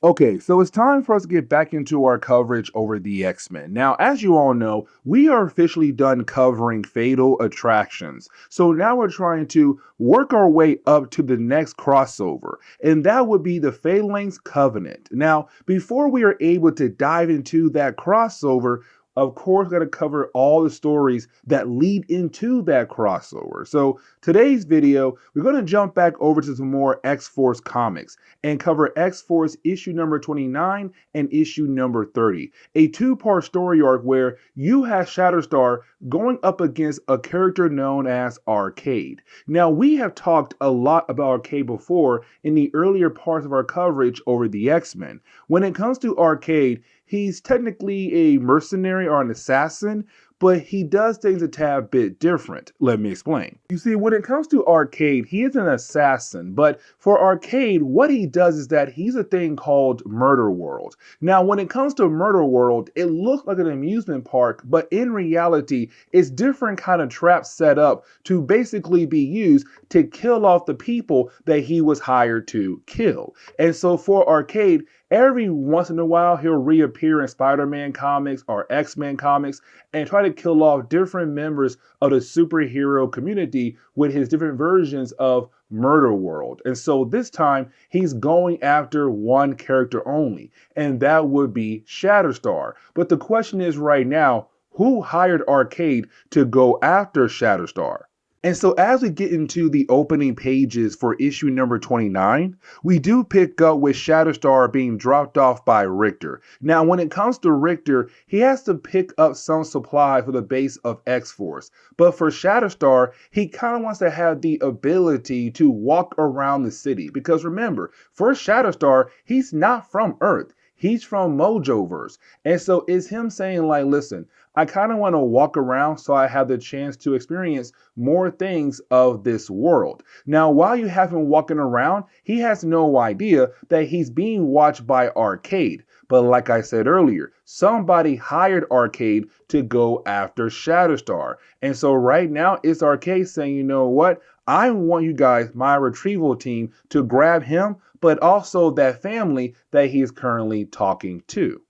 Okay, so it's time for us to get back into our coverage over the X-Men. Now, as you all know, we are officially done covering Fatal Attractions. So now we're trying to work our way up to the next crossover, and that would be the Phalanx Covenant. Now, before we are able to dive into that crossover, of course, got to cover all the stories that lead into that crossover. So today's video, we're going to jump back over to some more X-Force comics and cover X-Force issue number 29 and issue number 30, a two-part story arc where you have Shatterstar going up against a character known as Arcade. Now, we have talked a lot about Arcade before in the earlier parts of our coverage over the X-Men. When it comes to Arcade, he's technically a mercenary or an assassin, but he does things a tad bit different. Let me explain. You see, when it comes to Arcade, he is an assassin, but for Arcade, what he does is that he's a thing called Murder World. Now, when it comes to Murder World, it looks like an amusement park, but in reality, it's different kind of traps set up to basically be used to kill off the people that he was hired to kill. And so for Arcade, every once in a while, he'll reappear in Spider-Man comics or X-Men comics and try to kill off different members of the superhero community with his different versions of Murder World. And so this time, he's going after one character only, and that would be Shatterstar. But the question is right now, who hired Arcade to go after Shatterstar? And so as we get into the opening pages for issue number 29, we do pick up with Shatterstar being dropped off by Richter. Now, when it comes to Richter, he has to pick up some supply for the base of X-Force. But for Shatterstar, he kind of wants to have the ability to walk around the city. Because remember, for Shatterstar, he's not from Earth. He's from Mojoverse. And so it's him saying like, listen, I kind of want to walk around so I have the chance to experience more things of this world. Now, while you have him walking around, he has no idea that he's being watched by Arcade. But like I said earlier, somebody hired Arcade to go after Shatterstar. And so right now it's Arcade saying, you know what? I want you guys, my retrieval team, to grab him, but also that family that he is currently talking to.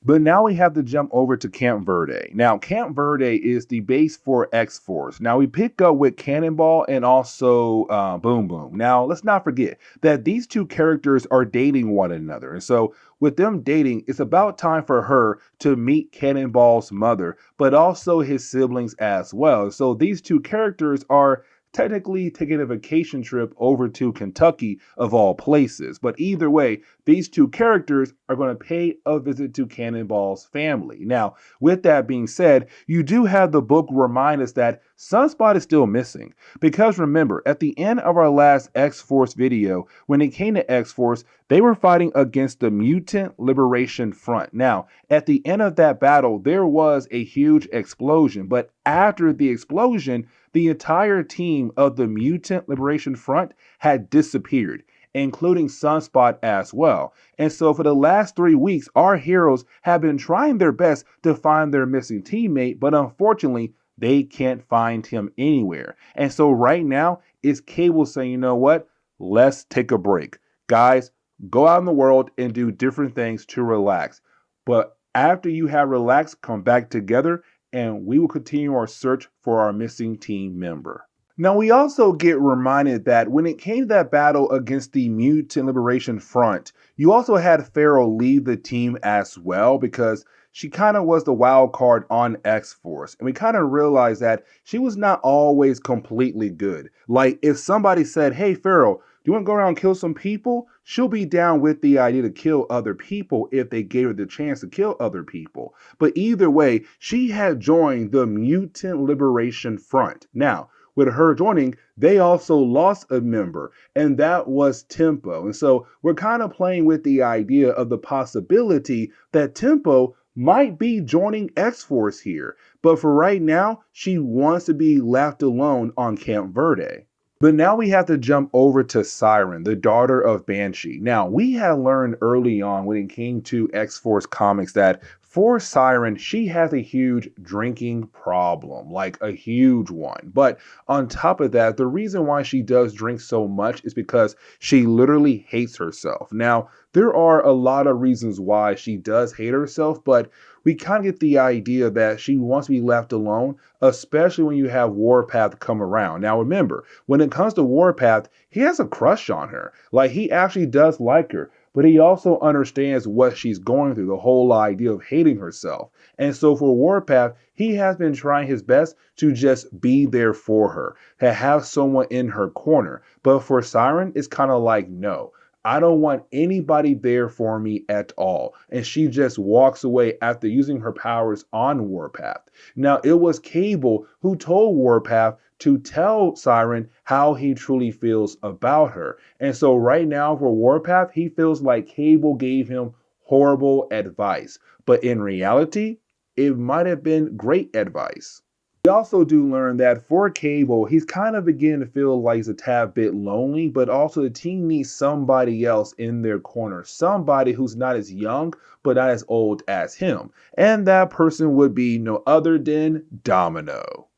But now we have to jump over to Camp Verde. Now, Camp Verde is the base for X-Force. Now, we pick up with Cannonball and also Boom Boom. Now, let's not forget that these two characters are dating one another. And so with them dating, it's about time for her to meet Cannonball's mother, but also his siblings as well. So these two characters are technically taking a vacation trip over to Kentucky of all places. But either way, these two characters are going to pay a visit to Cannonball's family. Now, with that being said, you do have the book remind us that Sunspot is still missing. Because remember, at the end of our last X-Force video, when it came to X-Force, they were fighting against the Mutant Liberation Front. Now, at the end of that battle, there was a huge explosion. But after the explosion, the entire team of the Mutant Liberation Front had disappeared, including Sunspot as well. And so for the last 3 weeks, our heroes have been trying their best to find their missing teammate, but unfortunately, they can't find him anywhere. And so right now, it's Cable saying, you know what? Let's take a break. Guys, go out in the world and do different things to relax. But after you have relaxed, come back together and we will continue our search for our missing team member. Now, we also get reminded that when it came to that battle against the Mutant Liberation Front, you also had Pharaoh leave the team as well because she kind of was the wild card on X-Force. And we kind of realized that she was not always completely good. Like if somebody said, hey, Pharaoh, do you want to go around and kill some people? She'll be down with the idea to kill other people if they gave her the chance to kill other people. But either way, she had joined the Mutant Liberation Front. Now, with her joining, they also lost a member, and that was Tempo. And so we're kind of playing with the idea of the possibility that Tempo might be joining X-Force here. But for right now, she wants to be left alone on Camp Verde. But now we have to jump over to Siren, the daughter of Banshee. Now, we had learned early on when it came to X-Force comics that for Siren, she has a huge drinking problem, like a huge one. But on top of that, the reason why she does drink so much is because she literally hates herself. Now, there are a lot of reasons why she does hate herself, but we kind of get the idea that she wants to be left alone, especially when you have Warpath come around. Now, remember, when it comes to Warpath, he has a crush on her. Like, he actually does like her, but he also understands what she's going through, the whole idea of hating herself. And so for Warpath, he has been trying his best to just be there for her, to have someone in her corner. But for Siren, it's kind of like, no. I don't want anybody there for me at all. And she just walks away after using her powers on Warpath. Now, it was Cable who told Warpath to tell Siren how he truly feels about her. And so right now for Warpath, he feels like Cable gave him horrible advice. But in reality, it might have been great advice. We also do learn that for Cable, he's kind of beginning to feel like he's a tad bit lonely, but also the team needs somebody else in their corner, somebody who's not as young, but not as old as him. And that person would be no other than Domino.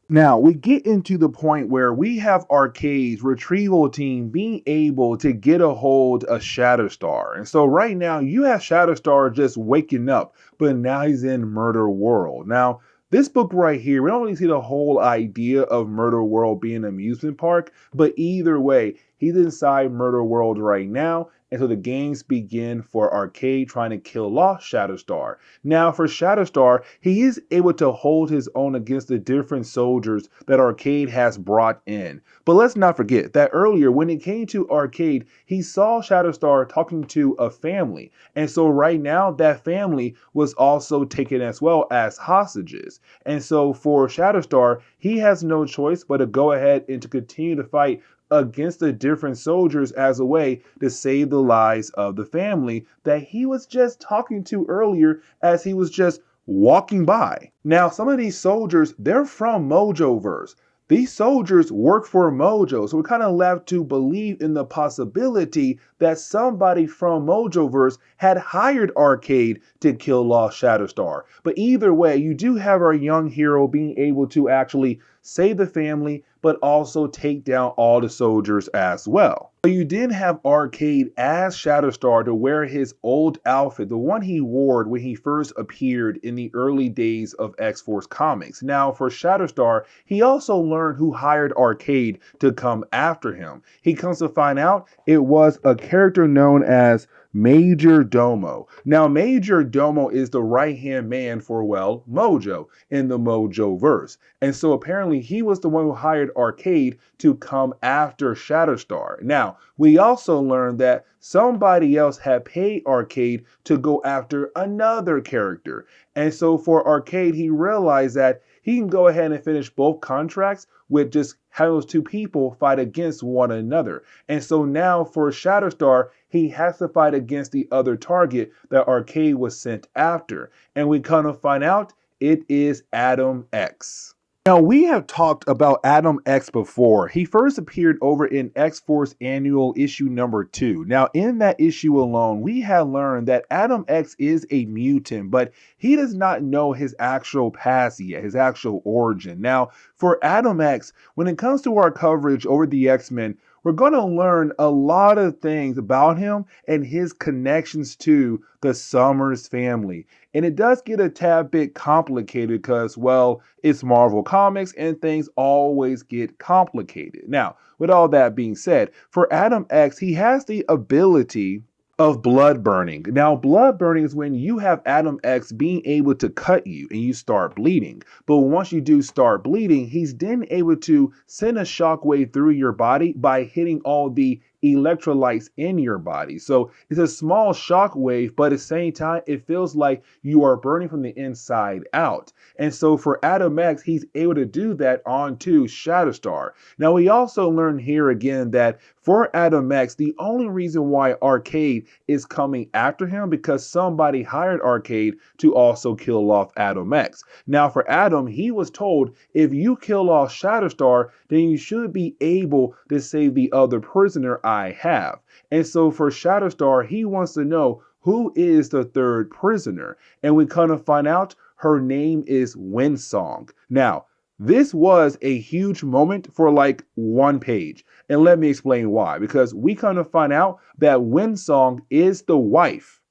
Now, we get into the point where we have Arcade's retrieval team being able to get a hold of Shatterstar. And so right now, you have Shatterstar just waking up, but now he's in Murder World. Now, this book right here, we don't really see the whole idea of Murder World being an amusement park, but either way, he's inside Murder World right now, and so the games begin for Arcade trying to kill off Shatterstar. Now for Shatterstar, he is able to hold his own against the different soldiers that Arcade has brought in. But let's not forget that earlier when it came to Arcade, he saw Shatterstar talking to a family. And so right now that family was also taken as well as hostages. And so for Shatterstar, he has no choice but to go ahead and to continue to fight against the different soldiers as a way to save the lives of the family that he was just talking to earlier as he was just walking by. Now, some of these soldiers, they're from Mojoverse. These soldiers work for Mojo, so we're kind of left to believe in the possibility that somebody from Mojoverse had hired Arcade to kill off Shatterstar. But either way, you do have our young hero being able to actually save the family, but also take down all the soldiers as well. But you did have Arcade as Shatterstar to wear his old outfit, the one he wore when he first appeared in the early days of X-Force comics. Now for Shatterstar, he also learned who hired Arcade to come after him. He comes to find out it was a character known as Major Domo. Now, Major Domo is the right-hand man for, well, Mojo in the Mojoverse. And so apparently he was the one who hired Arcade to come after Shatterstar. Now, we also learned that somebody else had paid Arcade to go after another character. And so for Arcade, he realized that he can go ahead and finish both contracts with just having those two people fight against one another. And so now for Shatterstar, he has to fight against the other target that Arcade was sent after. And we kind of find out it is Adam X. Now, we have talked about Adam X before. He first appeared over in X-Force Annual issue number 2. Now, in that issue alone, we have learned that Adam X is a mutant, but he does not know his actual past yet, his actual origin. Now, for Adam X, when it comes to our coverage over the X-Men, we're going to learn a lot of things about him and his connections to the Summers family. And it does get a tad bit complicated because, well, it's Marvel Comics and things always get complicated. Now, with all that being said, for Adam X, he has the ability of blood burning. Now, blood burning is when you have Adam X being able to cut you and you start bleeding. But once you do start bleeding, he's then able to send a shockwave through your body by hitting all the electrolytes in your body. So it's a small shock wave, but at the same time, it feels like you are burning from the inside out. And so for Adam X, he's able to do that onto Shatterstar. Now, we also learn here again that for Adam X, the only reason why Arcade is coming after him because somebody hired Arcade to also kill off Adam X. Now, for Adam, he was told if you kill off Shatterstar, then you should be able to save the other prisoner I have. And so for Shatterstar, he wants to know who is the third prisoner. And we kind of find out her name is Windsong. Now, this was a huge moment for like one page. And let me explain why. Because we kind of find out that Windsong is the wife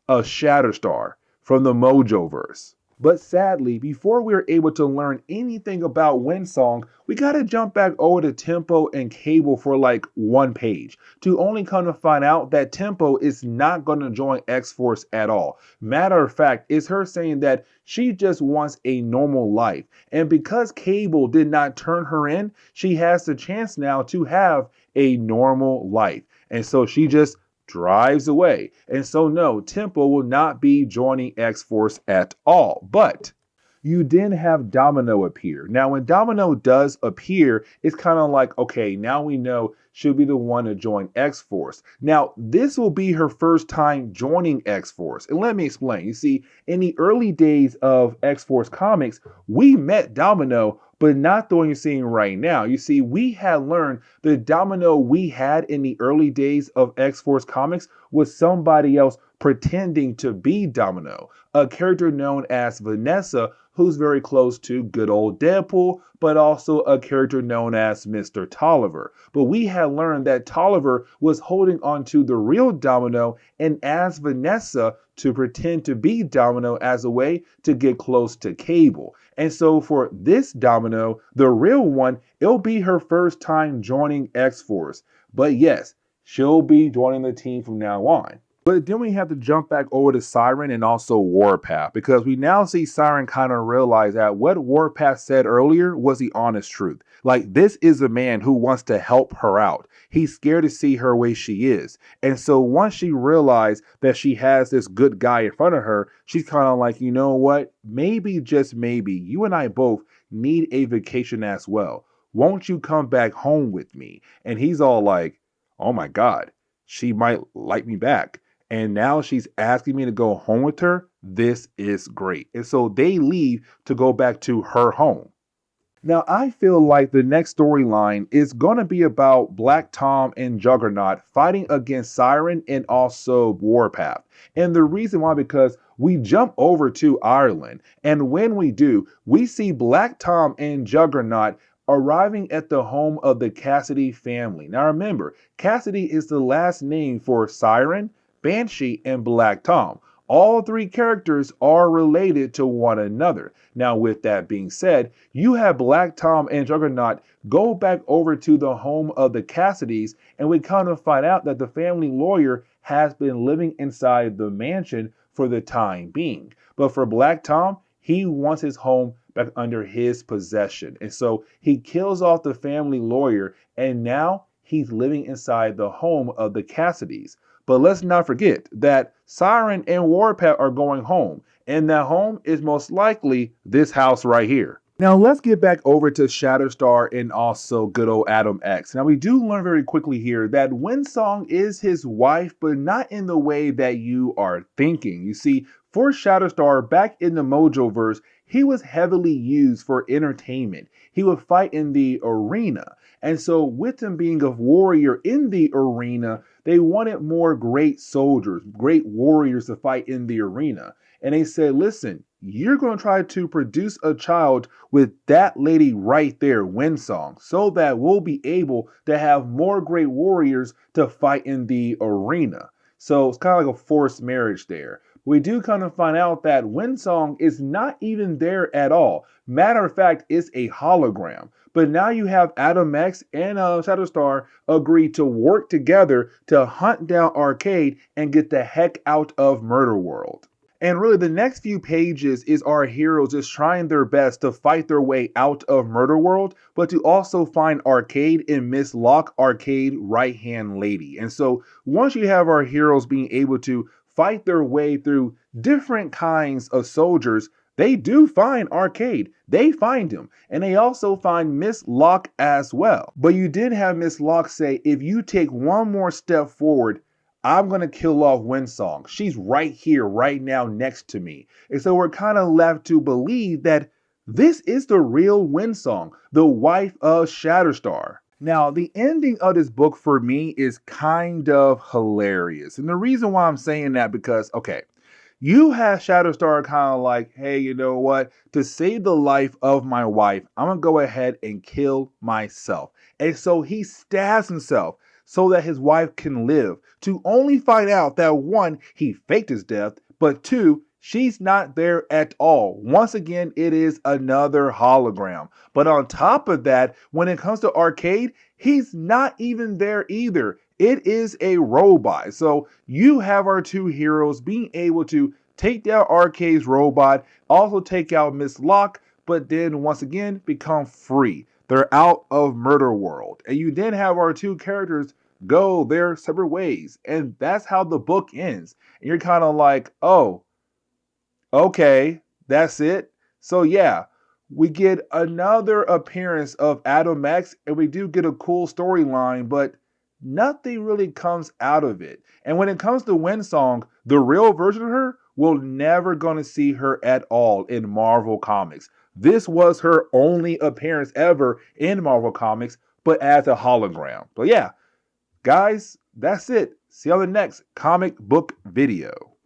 of Shatterstar from the Mojoverse. But sadly, before we are able to learn anything about Windsong, we gotta jump back over to Tempo and Cable for like one page to only kind of find out that Tempo is not gonna join X-Force at all. Matter of fact, it's her saying that she just wants a normal life. And because Cable did not turn her in, she has the chance now to have a normal life. And so she just drives away. And so no, Tempo will not be joining X-Force at all. But you then have Domino appear. Now, when Domino does appear, it's kind of like, okay, now we know she'll be the one to join X-Force. Now, this will be her first time joining X-Force. And let me explain. You see, in the early days of X-Force comics, we met Domino, but not the one you're seeing right now. You see, we had learned the Domino we had in the early days of X-Force comics was somebody else pretending to be Domino, a character known as Vanessa, who's very close to good old Deadpool, but also a character known as Mr. Tolliver. But we had learned that Tolliver was holding on to the real Domino and asked Vanessa to pretend to be Domino as a way to get close to Cable. And so for this Domino, the real one, it'll be her first time joining X-Force. But yes, she'll be joining the team from now on. But then we have to jump back over to Siren and also Warpath, because we now see Siren kind of realize that what Warpath said earlier was the honest truth. Like, this is a man who wants to help her out. He's scared to see her way she is. And so once she realized that she has this good guy in front of her, she's kind of like, you know what? Maybe, just maybe, you and I both need a vacation as well. Won't you come back home with me? And he's all like, oh my God, she might like me back. And now she's asking me to go home with her. This is great. And so they leave to go back to her home. Now, I feel like the next storyline is going to be about Black Tom and Juggernaut fighting against Siren and also Warpath. And the reason why, because we jump over to Ireland. And when we do, we see Black Tom and Juggernaut arriving at the home of the Cassidy family. Now remember, Cassidy is the last name for Siren, Banshee, and Black Tom. All three characters are related to one another. Now, with that being said, you have Black Tom and Juggernaut go back over to the home of the Cassidys, and we kind of find out that the family lawyer has been living inside the mansion for the time being. But for Black Tom, he wants his home back under his possession. And so he kills off the family lawyer, and now he's living inside the home of the Cassidys. But let's not forget that Siren and Warpath are going home, and that home is most likely this house right here. Now let's get back over to Shatterstar and also good old Adam X. Now we do learn very quickly here that Windsong is his wife, but not in the way that you are thinking. You see, for Shatterstar, back in the Mojoverse, he was heavily used for entertainment. He would fight in the arena. And so with him being a warrior in the arena, they wanted more great soldiers, great warriors to fight in the arena. And they said, listen, you're going to try to produce a child with that lady right there, Windsong, so that we'll be able to have more great warriors to fight in the arena. So it's kind of like a forced marriage there. We do kind of find out that Windsong is not even there at all. Matter of fact, it's a hologram. But now you have Adam X and Shatterstar agree to work together to hunt down Arcade and get the heck out of Murder World. And really, the next few pages is our heroes just trying their best to fight their way out of Murder World, but to also find Arcade and Miss Locke, Arcade right-hand lady. And so once you have our heroes being able to fight their way through different kinds of soldiers, they do find Arcade. They find him. And they also find Miss Locke as well. But you did have Miss Locke say, if you take one more step forward, I'm going to kill off Windsong. She's right here, right now, next to me. And so we're kind of left to believe that this is the real Windsong, the wife of Shatterstar. Now, the ending of this book for me is kind of hilarious. And the reason why I'm saying that because, okay, you have Shatterstar kind of like, hey, you know what? To save the life of my wife, I'm going to go ahead and kill myself. And so he stabs himself so that his wife can live, to only find out that one, he faked his death, but two, she's not there at all. Once again, it is another hologram. But on top of that, when it comes to Arcade, he's not even there either. It is a robot. So you have our two heroes being able to take down Arcade's robot, also take out Miss Locke, but then once again become free. They're out of Murder World. And you then have our two characters go their separate ways. And that's how the book ends. And you're kind of like, oh, okay, that's it. So yeah, we get another appearance of Adam X, and we do get a cool storyline, but nothing really comes out of it. And when it comes to Windsong, the real version of her, we're never gonna see her at all in Marvel Comics. This was her only appearance ever in Marvel Comics, but as a hologram. So yeah, guys, that's it. See you on the next comic book video.